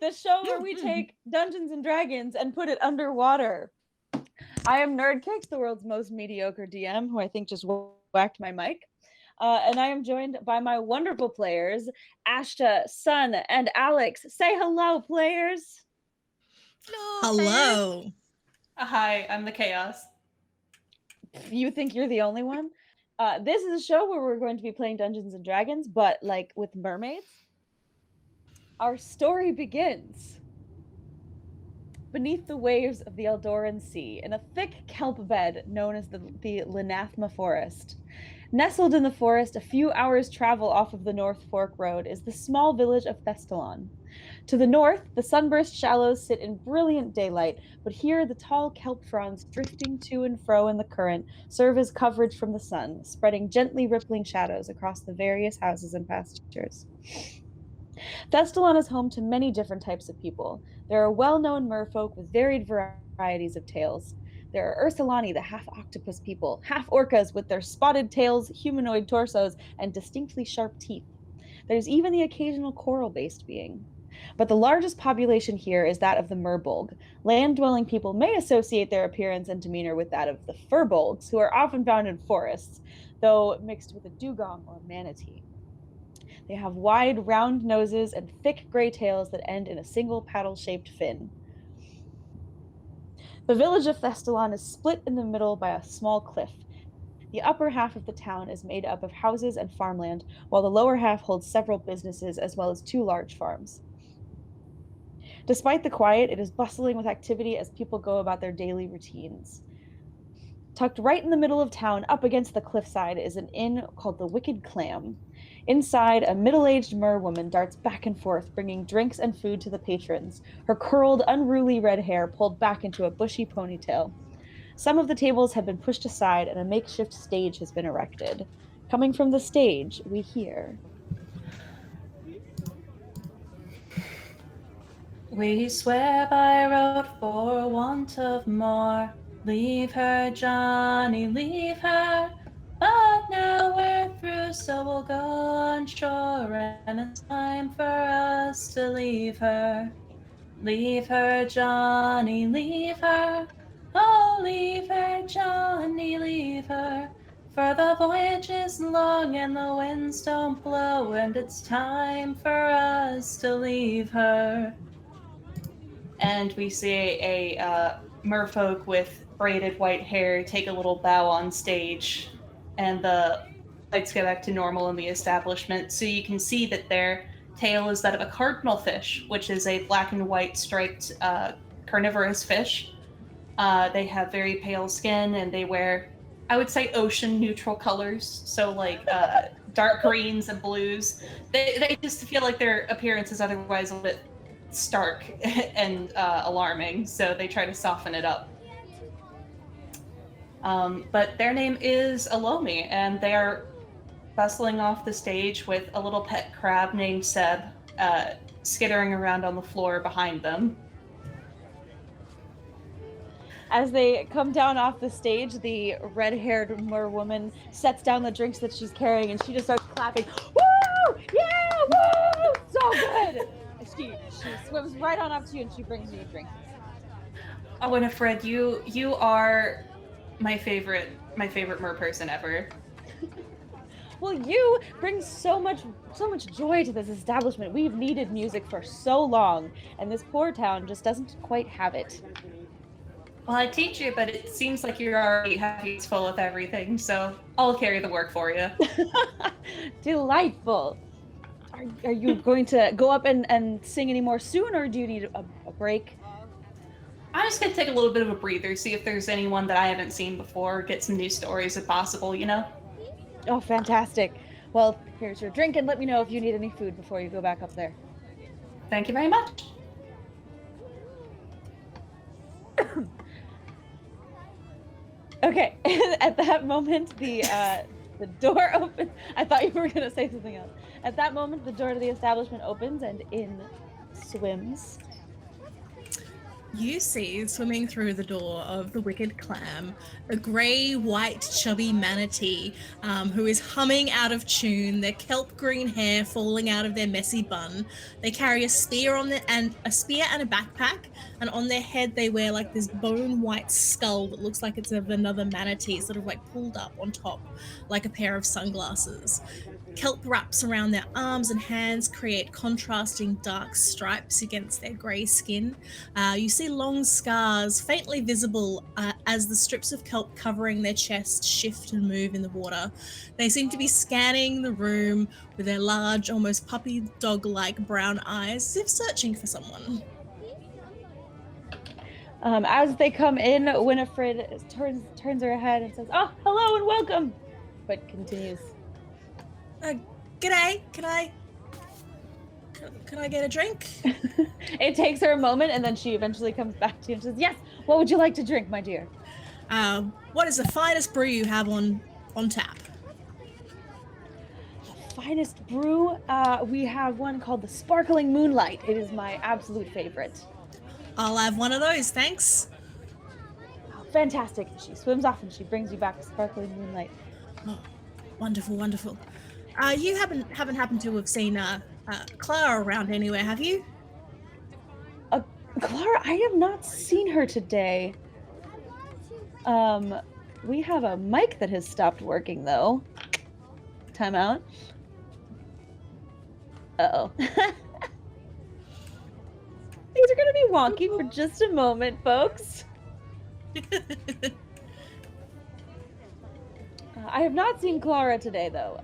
the show where we take Dungeons and Dragons and put it underwater. I am NerdKicks, the world's most mediocre DM, who I think just whacked my mic. And I am joined by my wonderful players, Ashta, Sun, and Alex. Say hello, players. Hello. Hi, I'm the Chaos. You think you're the only one? This is a show where we're going to be playing Dungeons and Dragons, but like with mermaids. Our story begins beneath the waves of the Eldoran Sea, in a thick kelp bed known as the Linathma Forest. Nestled in the forest, a few hours' travel off of the North Fork Road, is the small village of Thestalon. To the north, the sunburst shallows sit in brilliant daylight, but here the tall kelp fronds drifting to and fro in the current serve as coverage from the sun, spreading gently rippling shadows across the various houses and pastures. Thestalon is home to many different types of people. There are well-known merfolk with varied varieties of tales. There are Ursulani, the half-octopus people, half-orcas with their spotted tails, humanoid torsos, and distinctly sharp teeth. There's even the occasional coral-based being. But the largest population here is that of the Merbolg. Land-dwelling people may associate their appearance and demeanor with that of the Furbolgs, who are often found in forests, though mixed with a dugong or manatee. They have wide, round noses and thick gray tails that end in a single paddle-shaped fin. The village of Thestalon is split in the middle by a small cliff. The upper half of the town is made up of houses and farmland, while the lower half holds several businesses as well as 2 large farms. Despite the quiet, it is bustling with activity as people go about their daily routines. Tucked right in the middle of town, up against the cliffside, is an inn called the Wicked Clam. Inside, a middle-aged mer woman darts back and forth, bringing drinks and food to the patrons, her curled, unruly red hair pulled back into a bushy ponytail. Some of the tables have been pushed aside, and a makeshift stage has been erected. Coming from the stage, we hear... We swear by road for want of more. Leave her, Johnny, leave her. But now we're through, so we'll go on shore, and it's time for us to leave her. Leave her, Johnny, leave her. Oh, leave her, Johnny, leave her. For the voyage is long and the winds don't blow, and it's time for us to leave her. And we see a merfolk with braided white hair take a little bow on stage, and the lights go back to normal in the establishment. So you can see that their tail is that of a cardinal fish, which is a black and white striped carnivorous fish. They have very pale skin, and they wear, I would say, ocean neutral colors. So like dark greens and blues. They just feel like their appearance is otherwise a bit stark and alarming, so they try to soften it up. But their name is Elomi, and they are bustling off the stage with a little pet crab named Seb skittering around on the floor behind them. As they come down off the stage, the red-haired mer woman sets down the drinks that she's carrying, and she just starts clapping. Woo! Yeah! Woo! So good! She swims right on up to you and she brings you a drink. Oh, Winifred, you are my favorite mer person ever. Well, you bring so much joy to this establishment. We've needed music for so long, and this poor town just doesn't quite have it. Well, I teach you, but it seems like you're already hands full with everything, so I'll carry the work for you. Delightful. Are you going to go up and sing any more soon, or do you need a break? I'm just going to take a little bit of a breather, see if there's anyone that I haven't seen before, get some new stories if possible, you know? Oh, fantastic. Well, here's your drink, and let me know if you need any food before you go back up there. Thank you very much. Okay, at that moment, the door opens. I thought you were going to say something else. At that moment, the door to the establishment opens, and in swims You see, swimming through the door of the Wicked Clam, a grey, white, chubby manatee who is humming out of tune, their kelp green hair falling out of their messy bun. They carry a spear and a backpack, and on their head they wear like this bone white skull that looks like it's of another manatee, sort of like pulled up on top, like a pair of sunglasses. Kelp wraps around their arms and hands create contrasting dark stripes against their grey skin. You see long scars faintly visible as the strips of kelp covering their chest shift and move in the water. They seem to be scanning the room with their large, almost puppy dog-like brown eyes, as if searching for someone. As they come in, Winifred turns her head and says, "Oh, hello and welcome," but continues. G'day. Can I get a drink? It takes her a moment, and then she eventually comes back to you and says, "Yes. What would you like to drink, my dear?" What is the finest brew you have on tap? The finest brew? We have one called the Sparkling Moonlight. It is my absolute favorite. I'll have one of those, thanks. Oh, fantastic. She swims off and she brings you back a Sparkling Moonlight. Oh, wonderful, wonderful. You haven't happened to have seen Clara around anywhere, have you? Clara, I have not seen her today. We have a mic that has stopped working, though. Time out. Uh-oh. Things are gonna be wonky for just a moment, folks. I have not seen Clara today, though.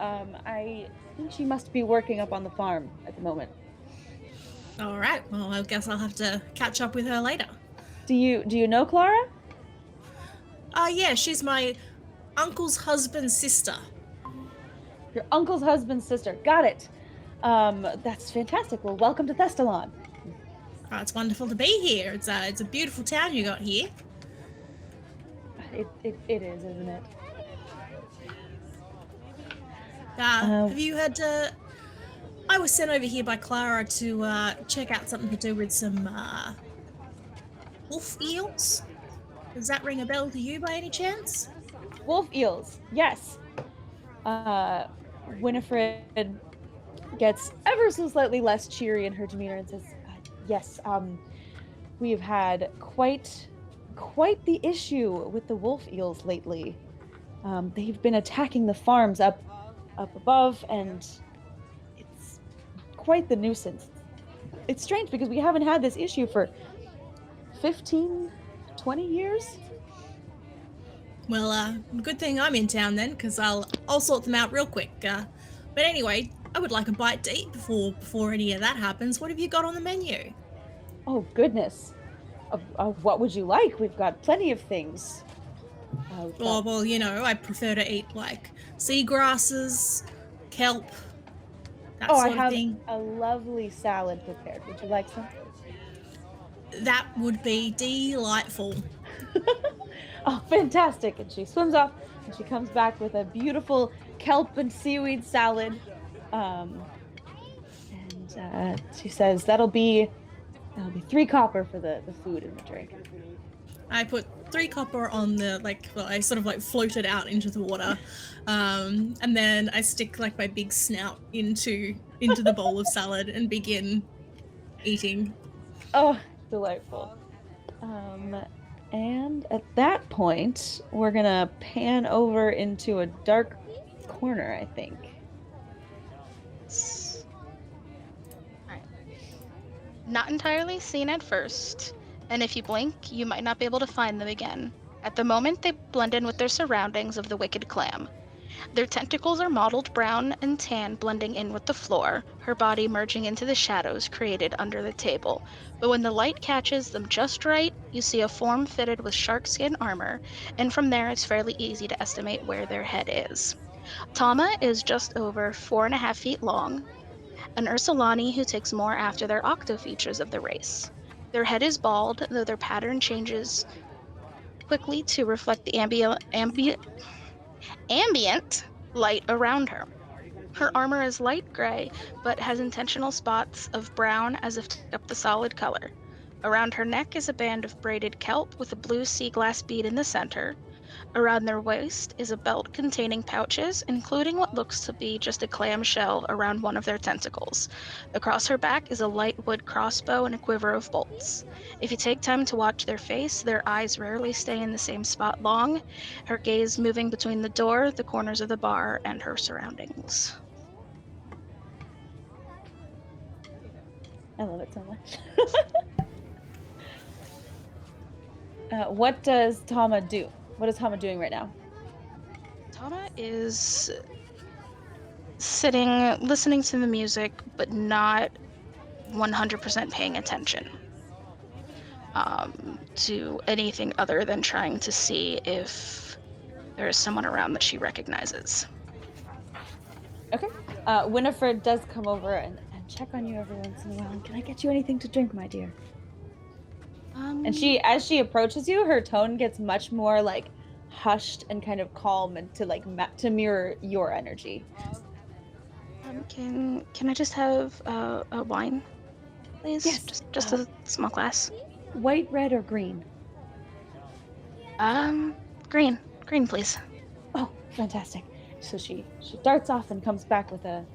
I think she must be working up on the farm at the moment. All right. Well, I guess I'll have to catch up with her later. Do you know Clara? Yeah, she's my uncle's husband's sister. Your uncle's husband's sister. Got it. That's fantastic. Well, welcome to Thestalon. Oh, it's wonderful to be here. It's a beautiful town you got here. It is, isn't it? Have you had? I was sent over here by Clara to check out something to do with some wolf eels. Does that ring a bell to you by any chance? Wolf eels, yes. Winifred gets ever so slightly less cheery in her demeanor and says, yes, we have had quite the issue with the wolf eels lately. They've been attacking the farms up above, and it's quite the nuisance. It's strange because we haven't had this issue for 15, 20 years. Well, good thing I'm in town then, because I'll sort them out real quick. But anyway, I would like a bite to eat before any of that happens. What have you got on the menu? Oh, goodness. What would you like? We've got plenty of things. Oh, well, you know, I prefer to eat, like, seagrasses, kelp, that sort of thing. I have a lovely salad prepared. Would you like some? That would be delightful. Oh, fantastic. And she swims off, and she comes back with a beautiful kelp and seaweed salad. And she says, that'll be 3 copper for the food and the drink. I put 3 copper on the, I sort of float it out into the water. And then I stick my big snout into the bowl of salad and begin eating. Oh, delightful. And at that point, we're gonna pan over into a dark corner, I think. Alright. Not entirely seen at first, and if you blink, you might not be able to find them again. At the moment, they blend in with their surroundings of the Wicked Clam. Their tentacles are mottled brown and tan, blending in with the floor, her body merging into the shadows created under the table. But when the light catches them just right, you see a form fitted with sharkskin armor, and from there it's fairly easy to estimate where their head is. Thauma is just over 4.5 feet long, an Ursulani who takes more after their octo features of the race. Their head is bald, though their pattern changes quickly to reflect the ambient light around her. Her armor is light gray, but has intentional spots of brown as if to pick up the solid color. Around her neck is a band of braided kelp with a blue sea glass bead in the center. Around their waist is a belt containing pouches, including what looks to be just a clam shell around one of their tentacles. Across her back is a light wood crossbow and a quiver of bolts. If you take time to watch their face, their eyes rarely stay in the same spot long, her gaze moving between the door, the corners of the bar, and her surroundings. I love it so much. What does Thauma do? What is Thauma doing right now? Thauma is sitting, listening to the music, but not 100% paying attention to anything other than trying to see if there is someone around that she recognizes. Okay. Winifred does come over and check on you every once in a while. Can I get you anything to drink, my dear? And as she approaches you, her tone gets much more like hushed and kind of calm, and to mirror your energy. Can I just have a wine, please? Yes. Just a small glass. White, red, or green? Green, please. Oh, fantastic. So she darts off and comes back with a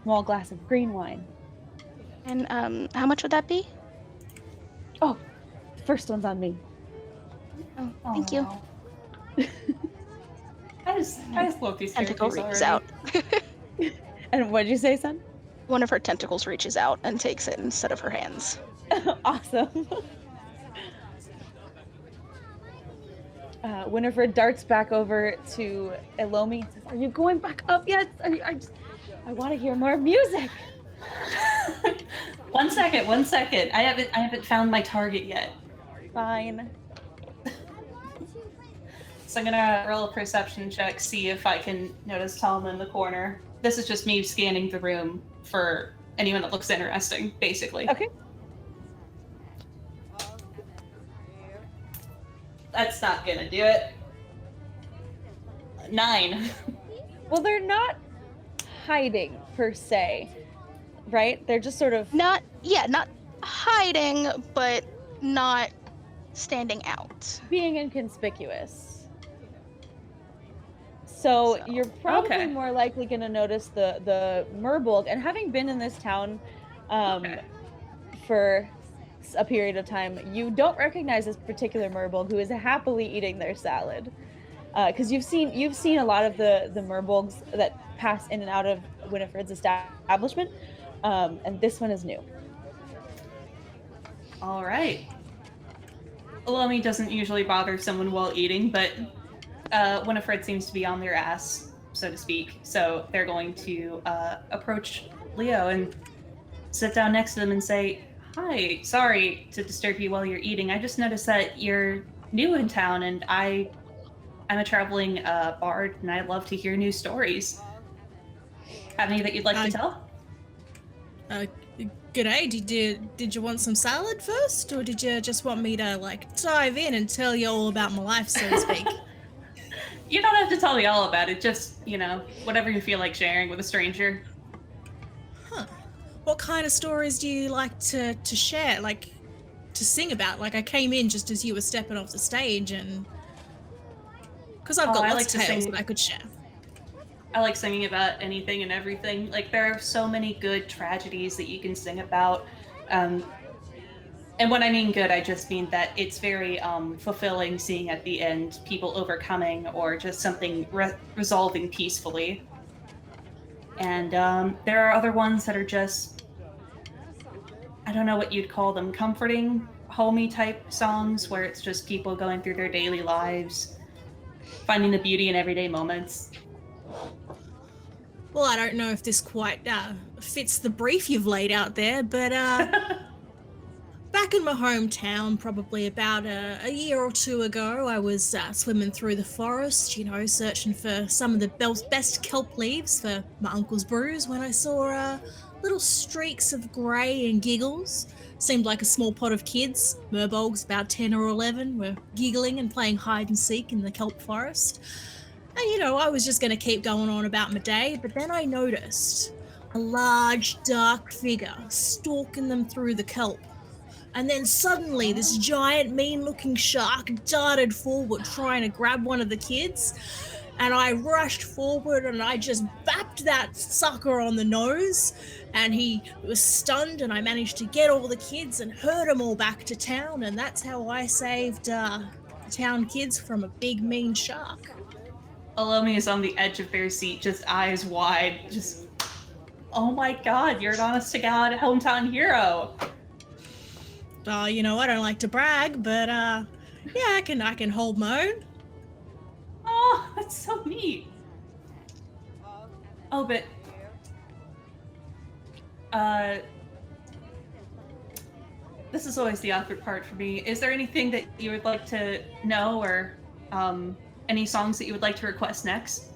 small glass of green wine. And how much would that be? Oh, the first one's on me. Oh, thank you. I just love these Tentacle characters reaches already. out. And what did you say, son? One of her tentacles reaches out and takes it instead of her hands. Awesome. Winifred darts back over to Elomi and says, "Are you going back up yet? I want to hear more music." One second. I haven't found my target yet. Fine. So I'm gonna roll a perception check, see if I can notice Thauma in the corner. This is just me scanning the room for anyone that looks interesting, basically. Okay. That's not gonna do it. 9. Well, they're not hiding per se, right? They're just sort of Not hiding, but not standing out. being inconspicuous. So you're probably more likely going to notice the Merbolg, and having been in this town for a period of time, you don't recognize this particular Merbolg who is happily eating their salad, because you've seen a lot of the Merbolgs that pass in and out of Winifred's establishment, and this one is new. All right. Elomi doesn't usually bother someone while eating, but Winifred seems to be on their ass, so to speak. So they're going to approach Leo and sit down next to them and say, "Hi, sorry to disturb you while you're eating. I just noticed that you're new in town, and I'm a traveling bard, and I love to hear new stories. Have any that you'd like to tell?" G'day. Did you want some salad first, or did you just want me to dive in and tell you all about my life, so to speak? You don't have to tell me all about it. Just, whatever you feel like sharing with a stranger. Huh. What kind of stories do you like to share, to sing about? I came in just as you were stepping off the stage, and because I've got lots of tales that I could share. I like singing about anything and everything. There are so many good tragedies that you can sing about. And when I mean good, I just mean that it's very fulfilling seeing at the end people overcoming or just something resolving peacefully. And there are other ones that are just, I don't know what you'd call them, comforting, homey type songs where it's just people going through their daily lives, finding the beauty in everyday moments. Well, I don't know if this quite fits the brief you've laid out there, but back in my hometown, probably about a year or two ago, I was swimming through the forest, searching for some of the best kelp leaves for my uncle's brews, when I saw little streaks of grey and giggles. Seemed like a small pot of kids, merbolgs about 10 or 11, were giggling and playing hide and seek in the kelp forest. And, I was just going to keep going on about my day, but then I noticed a large, dark figure stalking them through the kelp. And then suddenly this giant mean-looking shark darted forward trying to grab one of the kids. And I rushed forward and I just bapped that sucker on the nose. And he was stunned and I managed to get all the kids and herd them all back to town. And that's how I saved the town kids from a big mean shark. Elomi is on the edge of their seat, just eyes wide, just, oh my god, you're an honest-to-God hometown hero. You know, I don't like to brag, but yeah, I can hold my own. Oh, that's so neat. Oh, but this is always the awkward part for me. Is there anything that you would like to know, or any songs that you would like to request next?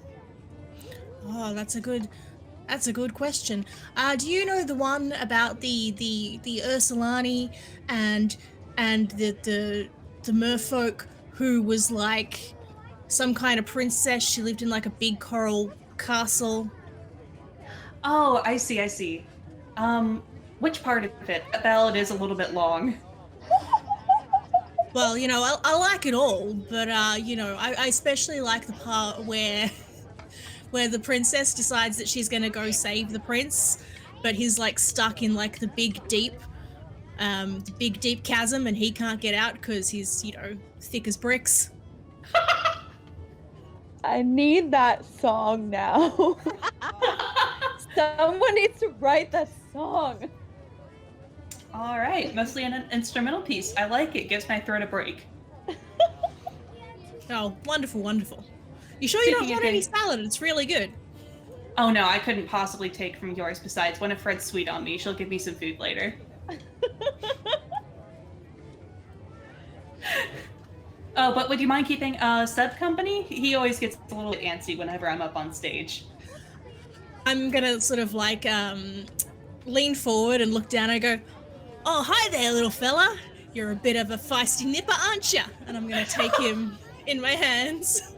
Oh, that's a good question. Do you know the one about the Ursulani and the merfolk who was like some kind of princess? She lived in like a big coral castle. Oh, I see. Which part of it? The ballad is a little bit long. Well, you know, I like it all, but you know, I especially like the part where the princess decides that she's gonna go save the prince, but he's like stuck in like the big deep chasm, and he can't get out because he's, you know, thick as bricks. I need that song now. Someone needs to write that song. All right, mostly an instrumental piece. I like it. Gives my throat a break. Oh, wonderful, wonderful. You sure you don't want any salad? It's really good. Oh no, I couldn't possibly take from yours. Besides, one of Fred's sweet on me. She'll give me some food later. Oh, but would you mind keeping Seb company? He always gets a little antsy whenever I'm up on stage. I'm gonna sort of like lean forward and look down and go, "Oh, hi there, little fella. You're a bit of a feisty nipper, aren't you?" And I'm gonna take him in my hands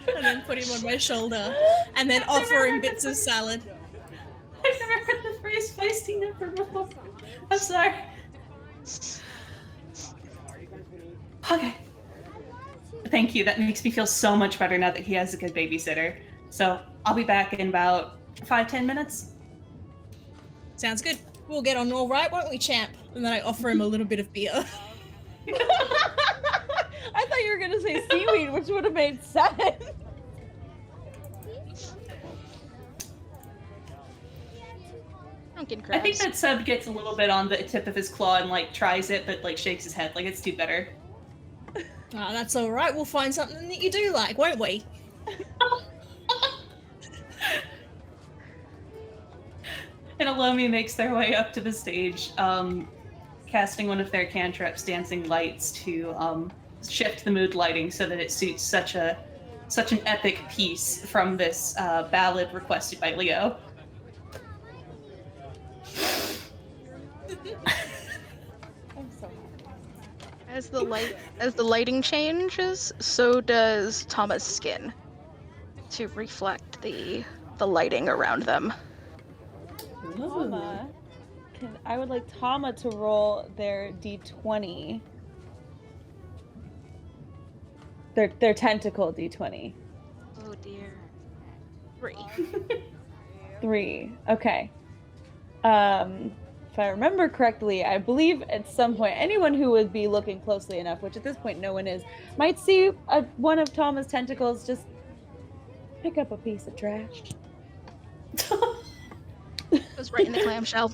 and then put him on my shoulder and then offer him bits of salad. I've never heard the phrase feisty nipper before. I'm sorry. Okay. Thank you. That makes me feel so much better now that he has a good babysitter. So I'll be back in about 5-10 minutes. Sounds good. We'll get on all right, won't we, champ? And then I offer him a little bit of beer. I thought you were gonna say seaweed, which would have made sense. I think that Seb gets a little bit on the tip of his claw and like tries it, but like shakes his head like it's too bitter. Oh, that's all right. We'll find something that you do like, won't we? And Elomi makes their way up to the stage, casting one of their cantrips, dancing lights, to shift the mood lighting so that it suits such an epic piece from this ballad requested by Leo. I'm so happy. As the lighting changes, so does Thauma's skin to reflect the lighting around them. Thauma. I would like Thauma to roll their d20. Their tentacle d20. Oh dear. 3. 3. Okay. If I remember correctly, I believe at some point anyone who would be looking closely enough, which at this point no one is, might see one of Thauma's tentacles just pick up a piece of trash. Goes right in the clamshell.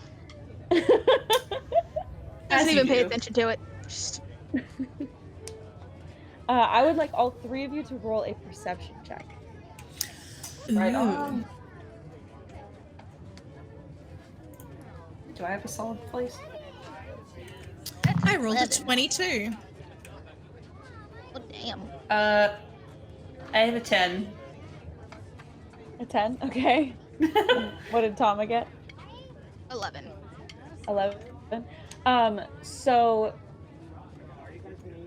Doesn't even pay attention to it. I would like all 3 of you to roll a perception check. Right on. Do I have a solid place? I rolled a 22. Oh damn. I have a 10. A 10? Okay. What did Thauma get? 11. 11. So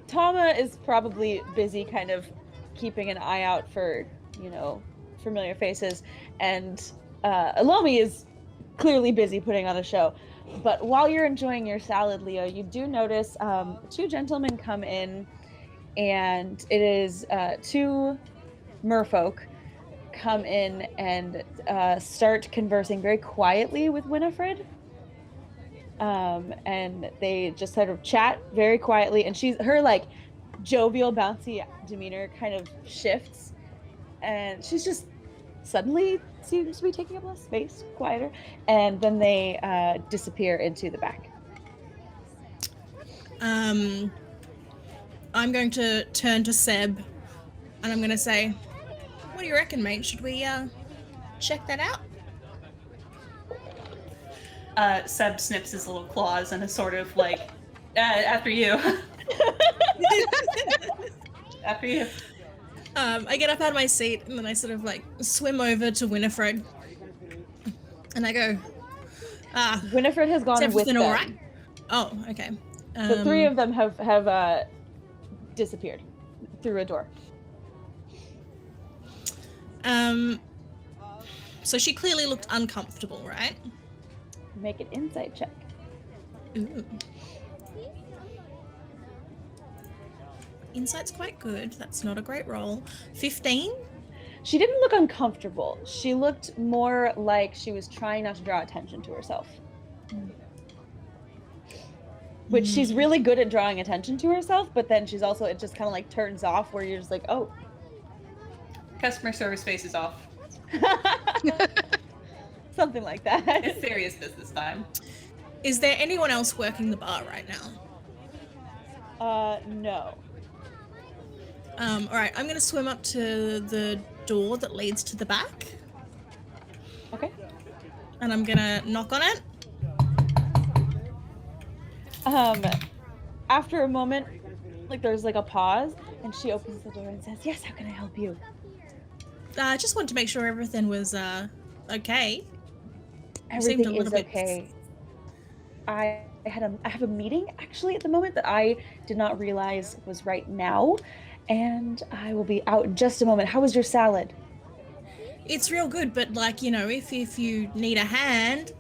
Thauma is probably busy kind of keeping an eye out for, you know, familiar faces, and Elomi is clearly busy putting on a show. But while you're enjoying your salad, Leo, you do notice two gentlemen come in, and it is two merfolk come in and start conversing very quietly with Winifred. And they just sort of chat very quietly, and her like jovial, bouncy demeanor kind of shifts, and she's just suddenly seems to be taking up less space, quieter, and then they disappear into the back. I'm going to turn to Seb, and I'm going to say, what do you reckon, mate? Should we check that out? Seb snips his little claws and is sort of like, after you. After you. I get up out of my seat, and then I sort of like swim over to Winifred, and I go, Winifred has gone is with them. everything all right? Oh, okay. The three of them have disappeared through a door. So she clearly looked uncomfortable, right? Make an insight check. Ooh. Insight's quite good. That's not a great roll. 15? She didn't look uncomfortable. She looked more like she was trying not to draw attention to herself. Which she's really good at drawing attention to herself, but then she's also, it just kind of like turns off where you're just like, oh. Customer service face is off. Something like that. It's serious business time. Is there anyone else working the bar right now? No. All right, I'm gonna swim up to the door that leads to the back. Okay. And I'm gonna knock on it. After a moment, like there's like a pause, and she opens the door and says, "Yes, how can I help you?" I just wanted to make sure everything was okay. Everything is okay. I have a meeting actually at the moment that I did not realize was right now, and I will be out in just a moment. How was your salad? It's real good, but like, you know, if you need a hand,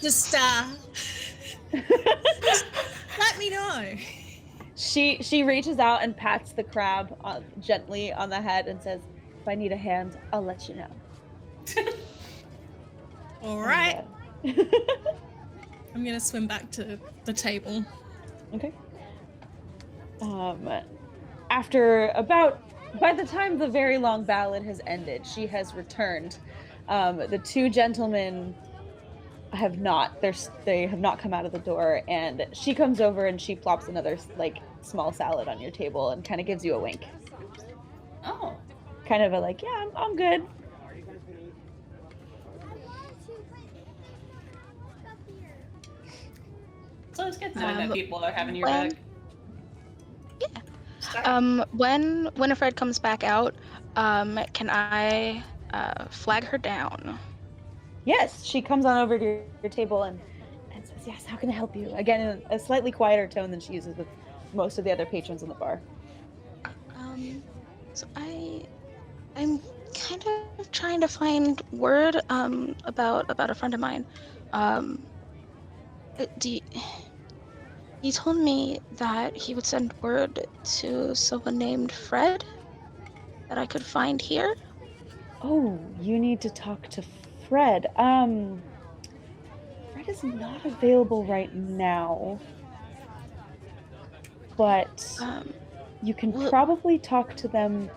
just let me know. She reaches out and pats the crab gently on the head and says, "If I need a hand, I'll let you know." All right. I'm gonna swim back to the table. Okay. By the time the very long ballad has ended, she has returned. The two gentlemen have not. They have not come out of the door, and she comes over and she plops another like small salad on your table and kind of gives you a wink. Oh. Kind of a like, yeah, I'm good. So it's good knowing that people are having your back. Yeah. When Winifred comes back out, can I flag her down? Yes, she comes on over to your table and says, "Yes, how can I help you?" Again, in a slightly quieter tone than she uses with most of the other patrons in the bar. So I'm kind of trying to find word about a friend of mine. He told me that he would send word to someone named Fred that I could find here. Oh, you need to talk to Fred. Fred is not available right now, but you can probably talk to them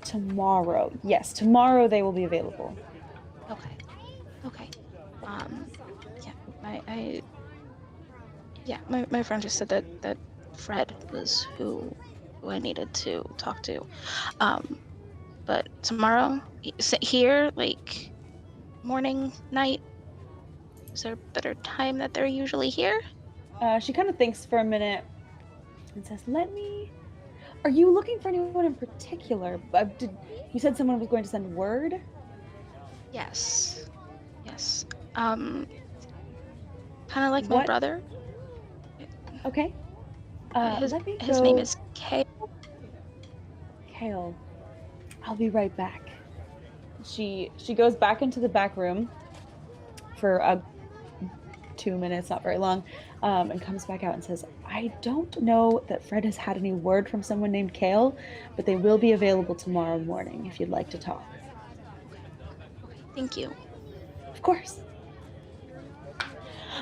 tomorrow. Yes, tomorrow they will be available. Okay. My friend just said that Fred was who I needed to talk to. But tomorrow, here, like, morning, night, is there a better time that they're usually here? She kind of thinks for a minute and says, are you looking for anyone in particular? You said someone was going to send word? Yes. Kind of like my brother. Okay. His name is Kale. Kale. I'll be right back. She goes back into the back room for 2 minutes, not very long, and comes back out and says, I don't know that Fred has had any word from someone named Kale, but they will be available tomorrow morning if you'd like to talk. Okay, thank you. Of course.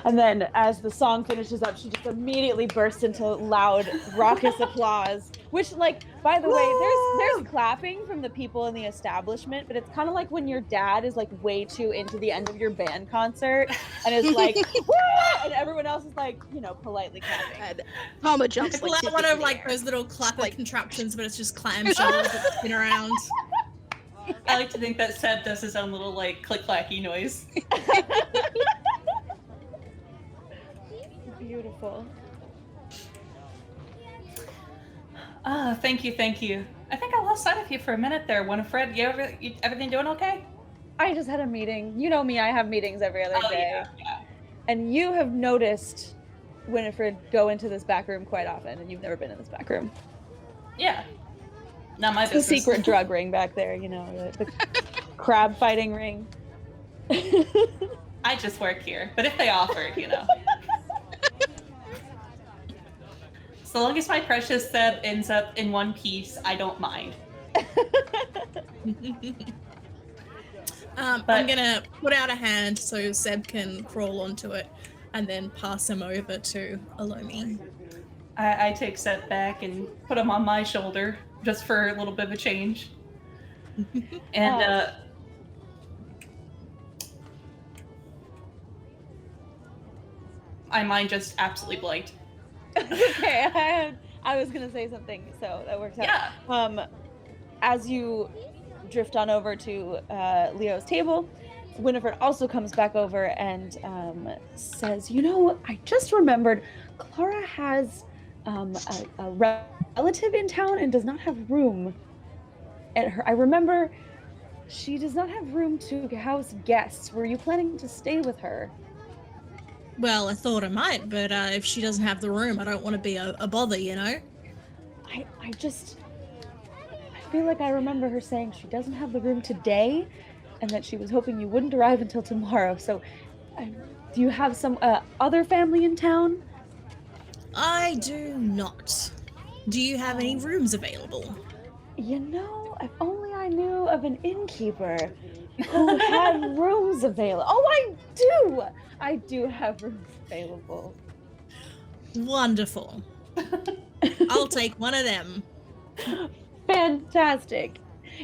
And then as the song finishes up, she just immediately bursts into loud, raucous applause, which, like, by the way, there's clapping from the people in the establishment, but it's kind of like when your dad is, like, way too into the end of your band concert and is like, woo! And everyone else is, like, you know, politely clapping. Thauma jumps, Like, like, one of, the like, air. those little clapper contraptions, but it's just clamshells that spin around. I like to think that Seb does his own little, like, click-clacky noise. Beautiful. Thank you. I think I lost sight of you for a minute there, Winifred. Everything doing okay? I just had a meeting. You know me, I have meetings every other day. Yeah. And you have noticed Winifred go into this back room quite often, and you've never been in this back room. Yeah. Not my The business. secret drug ring back there, you know, the crab fighting ring. I just work here, but if they offered, you know. So long as my precious Seb ends up in one piece, I don't mind. I'm gonna put out a hand so Seb can crawl onto it and then pass him over to Elomi. I take Seb back and put him on my shoulder just for a little bit of a change. And my mind just absolutely blanked. Okay, I was gonna say something, so that works out. Yeah. As you drift on over to Leo's table, Winifred also comes back over and says, you know, I just remembered Clara has a relative in town and does not have room at her. I remember she does not have room to house guests. Were you planning to stay with her? Well, I thought I might, but if she doesn't have the room, I don't want to be a bother, you know? I feel like I remember her saying she doesn't have the room today and that she was hoping you wouldn't arrive until tomorrow. So, do you have some other family in town? I do not. Do you have any rooms available? You know, if only I knew of an innkeeper who had rooms available. Oh, I do! I do have rooms available. Wonderful. I'll take one of them. Fantastic.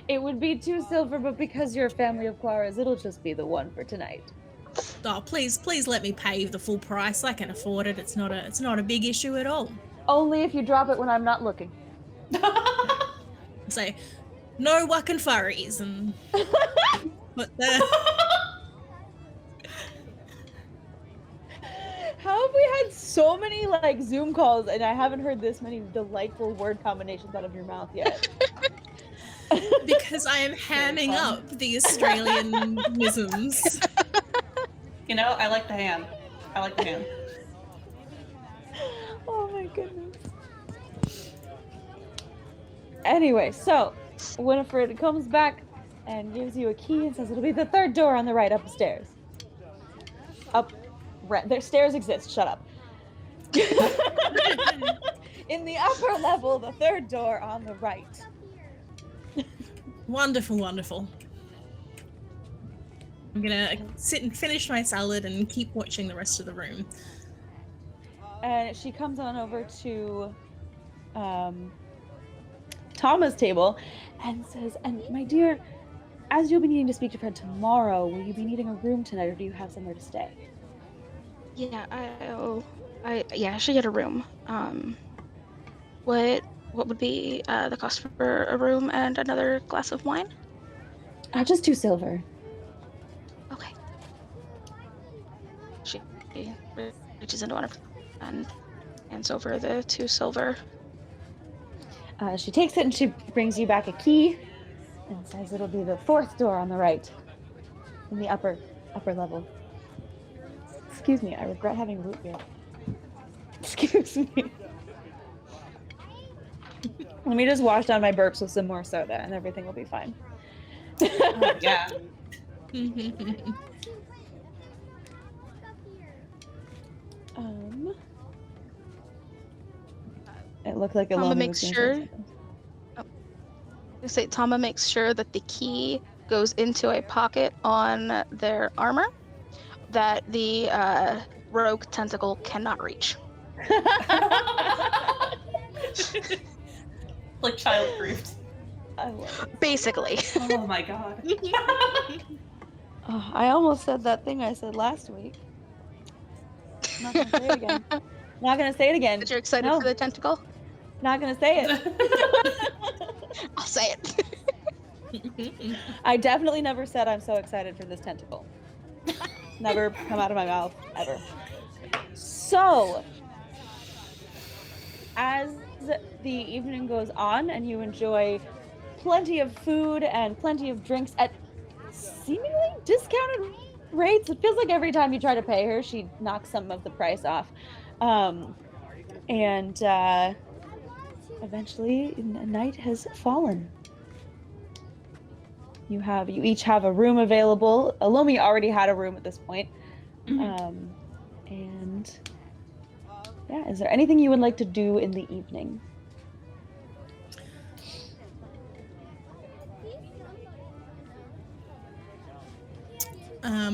It would be 2 silver, but because you're a family of Clara's, it'll just be the one for tonight. Oh, please let me pay the full price. I can afford it. It's not a big issue at all. Only if you drop it when I'm not looking. Say, no wuckin' furries and put the. How have we had so many like Zoom calls and I haven't heard this many delightful word combinations out of your mouth yet? Because I am hamming up the Australianisms. You know, I like the ham. Oh my goodness. Anyway, so Winifred comes back and gives you a key and says it'll be the 3rd door on the right upstairs. Their stairs exist, shut up. In the upper level, the 3rd door on the right. Wonderful. I'm gonna sit and finish my salad and keep watching the rest of the room. And she comes on over to Thauma's table and says, and my dear, as you'll be needing to speak to Fred tomorrow, will you be needing a room tonight or do you have somewhere to stay? Yeah, I should get a room. What would be the cost for a room and another glass of wine? Just 2 silver. Okay. She reaches into one of and hands over the 2 silver. She takes it and she brings you back a key and says it'll be the 4th door on the right in the upper level. Excuse me, I regret having root beer. Excuse me. Let me just wash down my burps with some more soda and everything will be fine. Yeah. It looked like Thauma Elomi makes was sure. gonna say something. Thauma makes sure that the key goes into a pocket on their armor that the rogue tentacle cannot reach. Like child-proofed. I love it. Basically. Oh my god. Oh, I almost said that thing I said last week. I'm not gonna say it again. Not gonna say it again. But you're excited No, for the tentacle? not gonna say it. I'll say it. I definitely never said I'm so excited for this tentacle. Never come out of my mouth, ever. So, as the evening goes on and you enjoy plenty of food and plenty of drinks at seemingly discounted rates, it feels like every time you try to pay her, she knocks some of the price off. Eventually, night has fallen. You each have a room available. Elomi already had a room at this point. And yeah, is there anything you would like to do in the evening?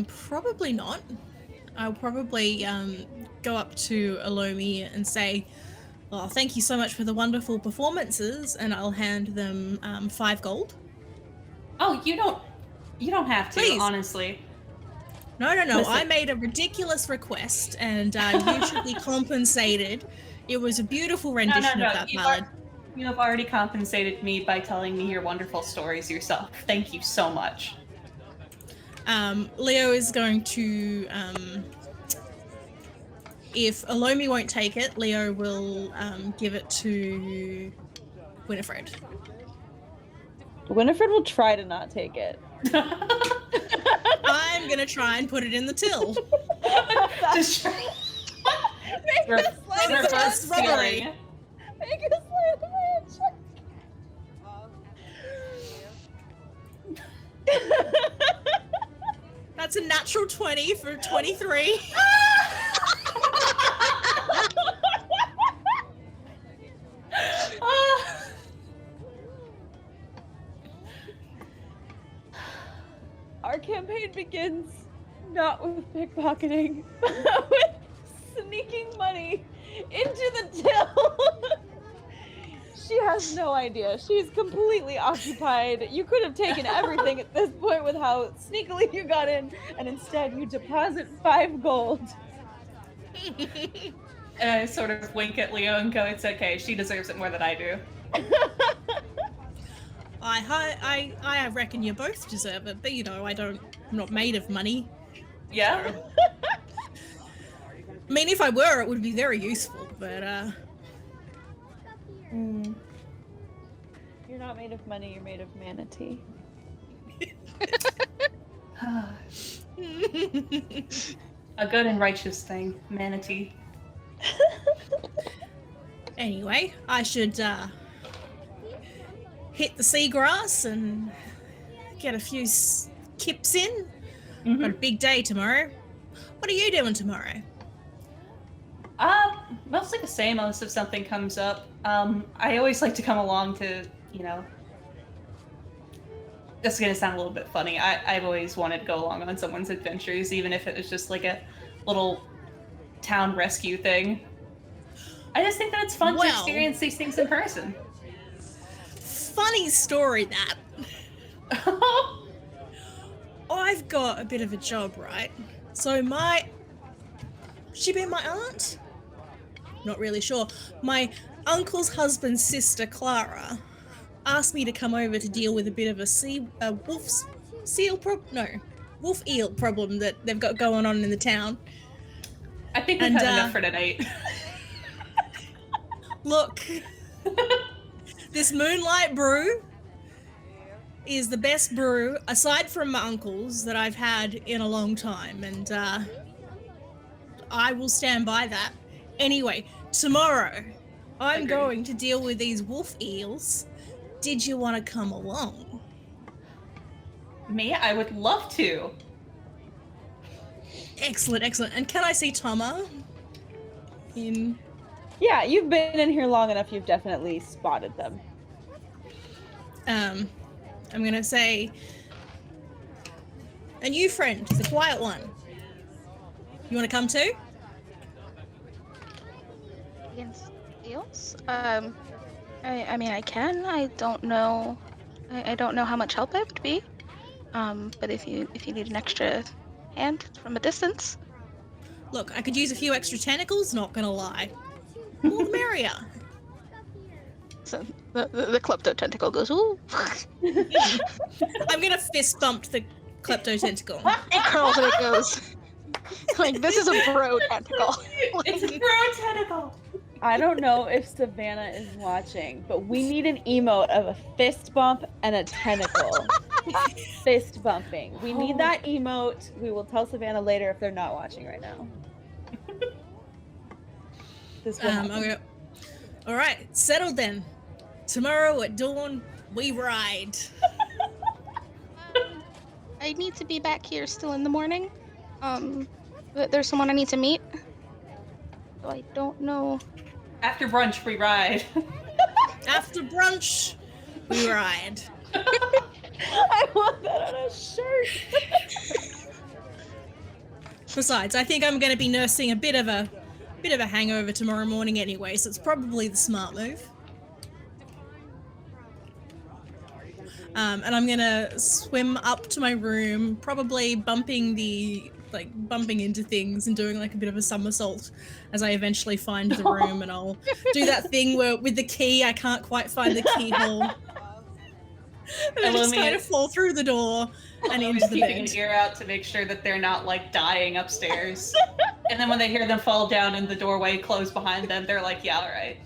Probably not. I'll probably go up to Elomi and say, "Oh, thank you so much for the wonderful performances," and I'll hand them 5 gold. Oh, you don't have to, Please. honestly. No. Listen. I made a ridiculous request, and you should be compensated. It was a beautiful rendition of that ballad. You have already compensated me by telling me your wonderful stories yourself. Thank you so much. Leo is going to, if Elomi won't take it, Leo will give it to Winifred. Winifred will try to not take it. I'm gonna try and put it in the till. Just Make a sleight of reverse hand. stealing. Make a sleight of hand check. That's a natural 20 for 23. Our campaign begins not with pickpocketing, but with sneaking money into the till. She has no idea. She's completely occupied. You could have taken everything at this point with how sneakily you got in, and instead you deposit 5 gold. And I sort of wink at Leo and go, "It's okay. She deserves it more than I do." I reckon you both deserve it, but you know, I'm not made of money. Yeah? I mean, if I were, it would be very useful, but You're not made of money, you're made of manatee. A good and righteous thing, manatee. Anyway, I should hit the seagrass and get a few kips in. Got a big day tomorrow. What are you doing tomorrow? Mostly the same, unless if something comes up. I always like to come along to, this is gonna sound a little bit funny. I've always wanted to go along on someone's adventures, even if it was just like a little town rescue thing. I just think that it's fun to experience these things in person. Funny story that. I've got a bit of a job, right? So she be my aunt? Not really sure. My uncle's husband's sister, Clara, asked me to come over to deal with a bit of a wolf eel problem that they've got going on in the town. I think we've had enough for tonight. Look, this Moonlight brew is the best brew, aside from my uncle's, that I've had in a long time, and I will stand by that. Anyway, tomorrow, I'm going to deal with these wolf eels. Did you want to come along? Me? I would love to. Excellent. And can I see Thauma? in? Yeah, you've been in here long enough. You've definitely spotted them. I'm gonna say, a new friend, the quiet one. You want to come too? Against eels? I mean, I can. I don't know. I don't know how much help I would be. But if you need an extra hand from a distance, Look, I could use a few extra tentacles. Not gonna lie. More the merrier. so the klepto tentacle goes, ooh. I'm gonna fist bump the klepto tentacle. It curls and it goes. Like, this is a bro tentacle. It's a bro tentacle. I don't know if Savannah is watching, but we need an emote of a fist bump and a tentacle. Fist bumping. We need that emote. We will tell Savannah later if they're not watching right now. This will happen. All right, settled then. Tomorrow at dawn, we ride. I need to be back here still in the morning. There's someone I need to meet. So I don't know. After brunch, we ride. After brunch, we ride. I want that on a shirt. Besides, I think I'm going to be nursing a bit of a hangover tomorrow morning anyway, so it's probably the smart move. And I'm gonna swim up to my room, probably bumping into things and doing like a bit of a somersault as I eventually find the room, and I'll do that thing where with the key I can't quite find the keyhole. And I just kind of fall through the door and into the keeping bed. an ear out to make sure that they're not like dying upstairs. And then when they hear them fall down and the doorway close behind them, they're like, yeah, all right.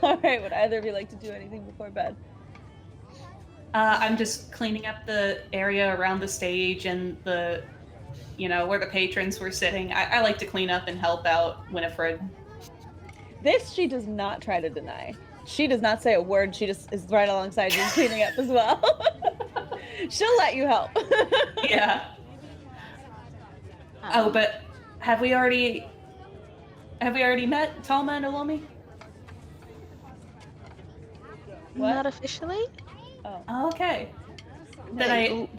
All right, would either of you like to do anything before bed? I'm just cleaning up the area around the stage and the, where the patrons were sitting. I like to clean up and help out Winifred. This she does not try to deny. She does not say a word. She just is right alongside you cleaning up as well. She'll let you help. Yeah. Oh, but have we already met Thauma and Elomi? What? Not officially. Oh. Okay. Then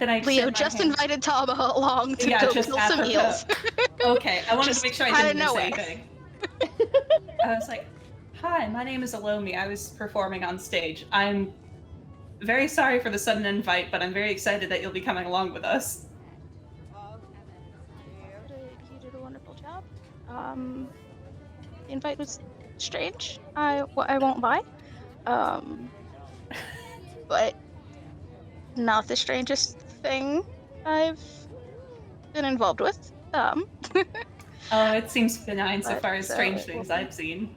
I Leo just invited Thauma along to go just kill some apropos. eels. Okay, I wanted to make sure I didn't miss nowhere. anything. I was like, hi, my name is Elomi. I was performing on stage. I'm very sorry for the sudden invite, but I'm very excited that you'll be coming along with us. You did a wonderful job. The invite was strange. I won't lie. But not the strangest thing I've been involved with. Oh, it seems benign so But, far as strange it things will be. I've seen.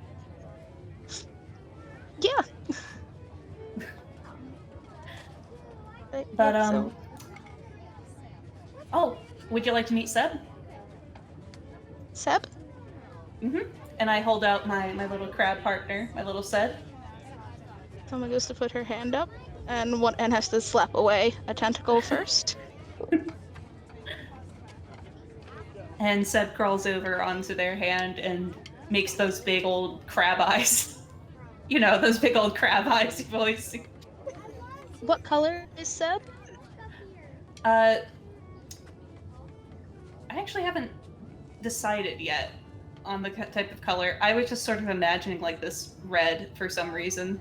Yeah. But, yeah, so- Oh, would you like to meet Seb? Seb? Mm-hmm. And I hold out my little crab partner, my little Seb. Thauma goes to put her hand up and has to slap away a tentacle first. And Seb crawls over onto their hand and makes those big old crab eyes. Those big old crab eyes you've always seen. What color is Seb? I actually haven't decided yet on the type of color. I was just sort of imagining like this red for some reason.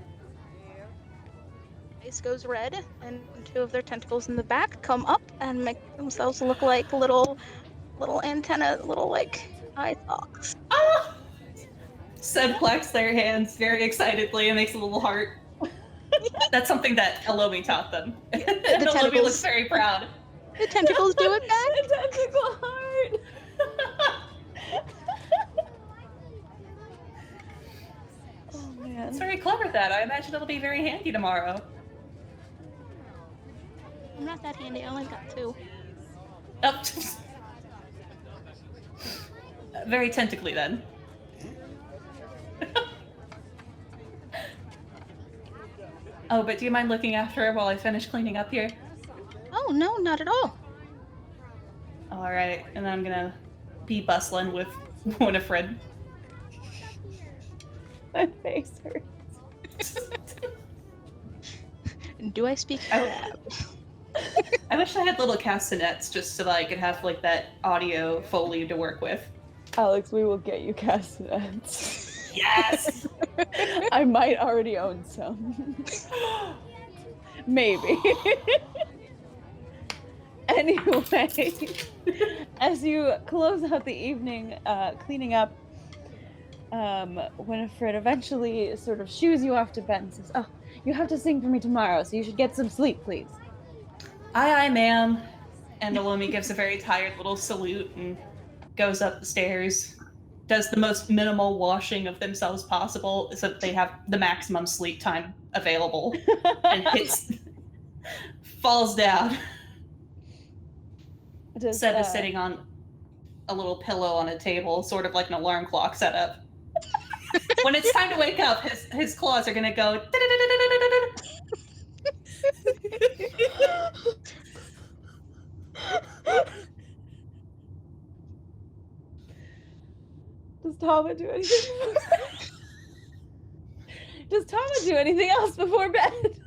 Face goes red, and two of their tentacles in the back come up and make themselves look like little antenna, little like eye stalks. Ah! Seb claps their hands very excitedly and makes a little heart. That's something that Elomi taught them. And Elomi tentacles- looks very proud. The tentacles do it back. A tentacle heart. Oh man. It's very clever that. I imagine it'll be very handy tomorrow. I'm not that handy. I only got two. Oh. Very tentacly then. Oh, but do you mind looking after her while I finish cleaning up here? Oh no, not at all. All right, and then I'm gonna be bustling with Winifred. My face hurts. Do I speak crab? I wish I had little castanets just so that I could have like that audio foley to work with. Alex, we will get you castanets. Yes! I might already own some. Maybe. Anyway, as you close out the evening cleaning up, Winifred eventually sort of shoos you off to bed and says, "Oh, you have to sing for me tomorrow, so you should get some sleep, please." Aye, ma'am. And Elomi gives a very tired little salute and goes up the stairs, does the most minimal washing of themselves possible so that they have the maximum sleep time available, and falls down. Seb is sitting on a little pillow on a table, sort of like an alarm clock setup. When it's time to wake up, his claws are gonna go. Does Thauma do anything? Does Thauma do anything else before bed?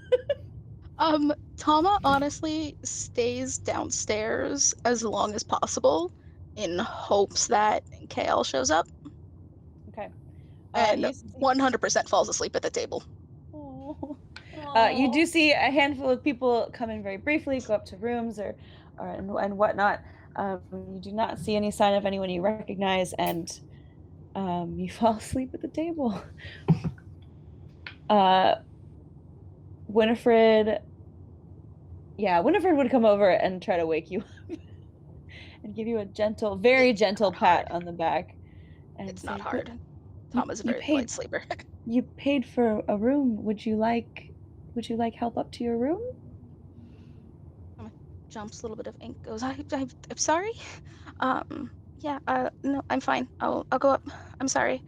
Thauma honestly stays downstairs as long as possible in hopes that KL shows up. Okay. And 100% falls asleep at the table. You do see a handful of people come in very briefly, go up to rooms and whatnot. You do not see any sign of anyone you recognize, and you fall asleep at the table. Winifred would come over and try to wake you up and give you a gentle, very gentle pat on the back. And it's not hard. Thauma's a very light sleeper. You paid for a room. Would you like help up to your room? Jumps, a little bit of ink goes. I'm sorry. No, I'm fine. I'll go up. I'm sorry.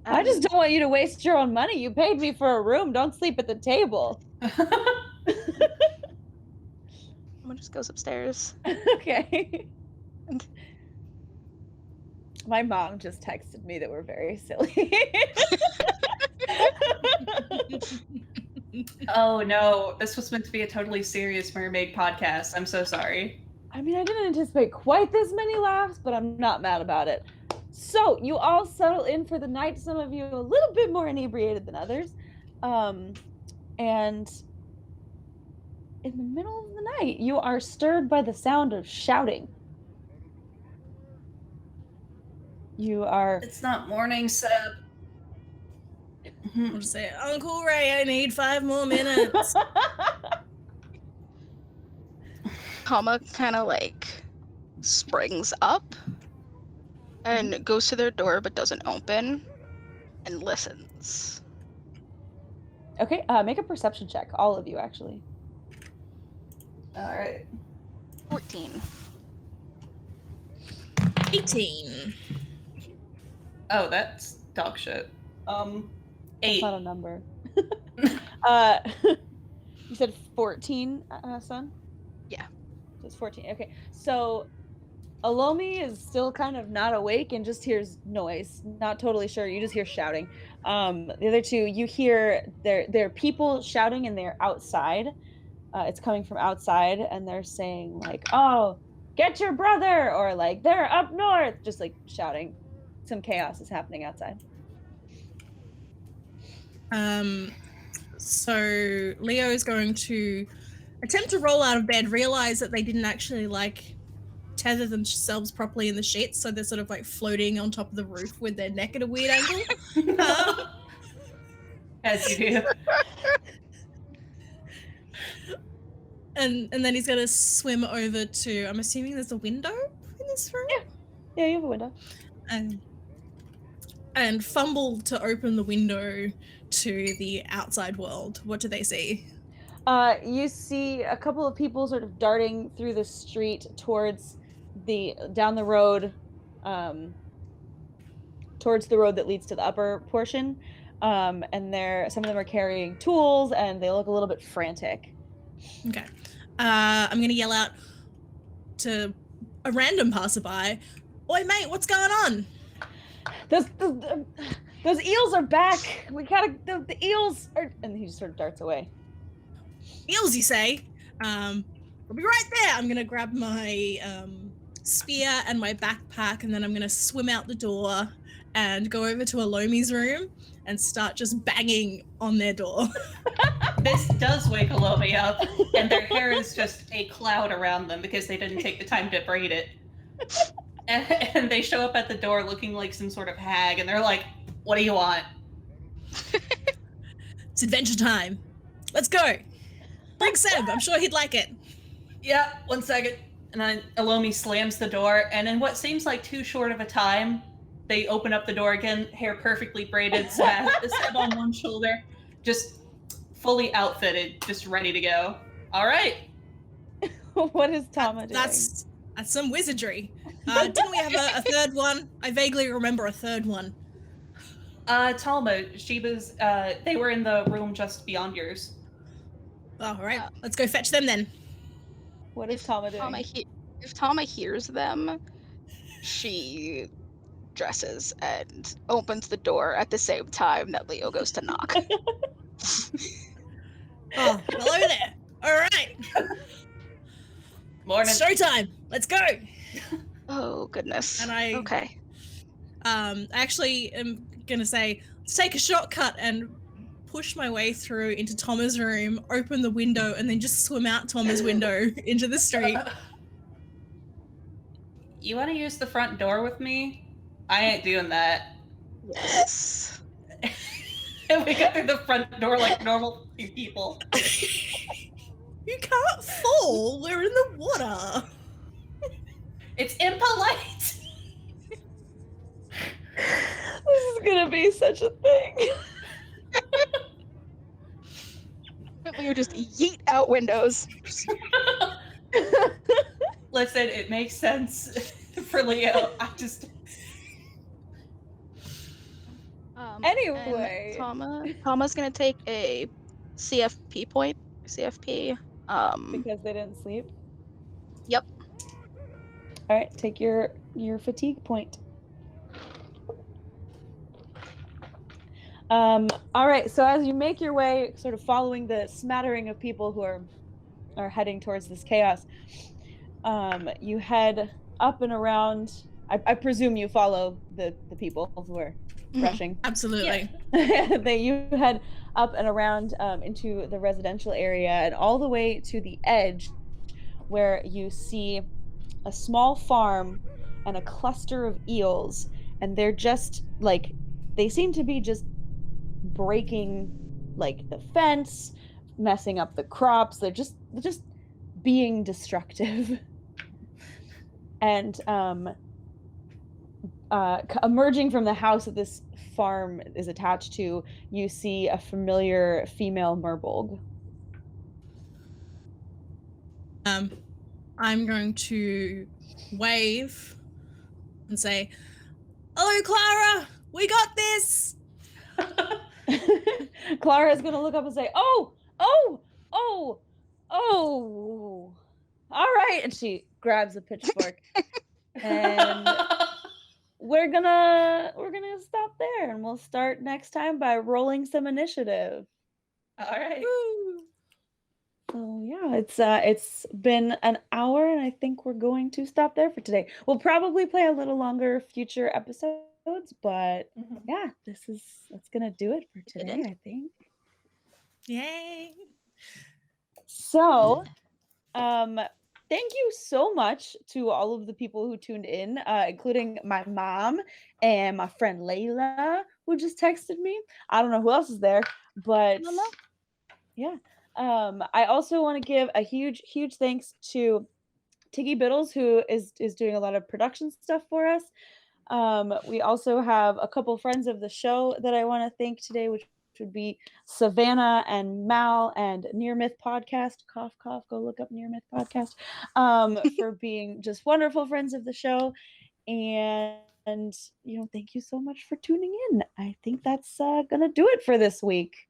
I just don't want you to waste your own money. You paid me for a room. Don't sleep at the table. Someone just goes upstairs. Okay. My mom just texted me that we're very silly. Oh no, this was meant to be a totally serious mermaid podcast. I'm so sorry. I mean, I didn't anticipate quite this many laughs, but I'm not mad about it. So, you all settle in for the night, some of you a little bit more inebriated than others. And in the middle of the night, you are stirred by the sound of shouting. You are... It's not morning, Seb. I'll just say, Uncle Ray, I need 5 more minutes. Thauma kind of springs up and goes to their door but doesn't open and listens. Okay, make a perception check, all of you actually. All right. 14. 18. Oh, that's dog shit. 8. That's not a number. You said 14, son? Yeah. So it's 14. Okay, so Elomi is still kind of not awake and just hears noise. Not totally sure. You just hear shouting. The other two, you hear there are people shouting and they're outside. It's coming from outside and they're saying "Oh, get your brother," or "They're up north," just shouting. Some chaos is happening outside. So Leo is going to attempt to roll out of bed, realize that they didn't actually tether themselves properly in the sheets, so they're sort of floating on top of the roof with their neck at a weird angle. As you do. And then he's gonna swim over to, I'm assuming there's a window in this room? Yeah, you have a window. And fumble to open the window to the outside world. What do they see? You see a couple of people sort of darting through the street towards down the road, towards the road that leads to the upper portion. And some of them are carrying tools and they look a little bit frantic. Okay. I'm gonna yell out to a random passerby, Oi, mate, what's going on? Those eels are back. We gotta. The eels are. And he just sort of darts away. Eels, you say? I'll be right there. I'm gonna grab my spear and my backpack, and then I'm gonna swim out the door and go over to Elomi's room and start just banging on their door. This does wake Elomi up, and their hair is just a cloud around them because they didn't take the time to braid it. And they show up at the door looking like some sort of hag, and they're like, "What do you want?" It's adventure time. Let's go. Bring Seb. I'm sure he'd like it. Yeah, 1 second. And then Elomi slams the door, and in what seems like too short of a time, they open up the door again, hair perfectly braided, Seb on one shoulder, just fully outfitted, just ready to go. All right. What is Thauma doing? That's some wizardry. Didn't we have a third one? I vaguely remember a third one. Thauma, she was, they were in the room just beyond yours. All right, let's go fetch them then. What is Thauma doing? If Thauma hears them, she dresses and opens the door at the same time that Leo goes to knock. Oh, hello there. All right. Morning. Showtime. Let's go. Oh, goodness. And I Okay. actually am gonna say, let's take a shortcut and push my way through into Thoma's room, open the window, and then just swim out Thoma's window into the street. You want to use the front door with me? I ain't doing that. Yes. And we go through the front door like normal people. You can't fall. We're in the water. It's impolite. This is gonna be such a thing. We would just yeet out windows. Listen, it makes sense for Leo. I just... Anyway. Tauma's gonna take a CFP point. CFP. Because they didn't sleep? Yep. All right, take your fatigue point. All right, so as you make your way, sort of following the smattering of people who are heading towards this chaos, you head up and around. I presume you follow the people who are rushing. Absolutely. Yeah. You head up and around into the residential area and all the way to the edge, where you see a small farm and a cluster of eels, and they're just like, they seem to be just breaking like the fence, messing up the crops. They're just being destructive. And emerging from the house that this farm is attached to, you see a familiar female merbolg. I'm going to wave and say, "Hello, Clara. We got this." Clara is going to look up and say, "Oh, all right." And she grabs a pitchfork, and we're gonna stop there, and we'll start next time by rolling some initiative. All right. Woo. So yeah, it's been an hour, and I think we're going to stop there for today. We'll probably play a little longer future episodes, but yeah, that's gonna do it for today, I think. Yay. So, thank you so much to all of the people who tuned in, including my mom and my friend Layla, who just texted me. I don't know who else is there, but yeah. I also want to give a huge thanks to Tiggy Biddles, who is doing a lot of production stuff for us. We also have a couple friends of the show that I want to thank today, which would be Savannah and Mal and Near Myth Podcast. Cough, cough, go look up Near Myth Podcast, for being just wonderful friends of the show. And thank you so much for tuning in. I think that's gonna do it for this week.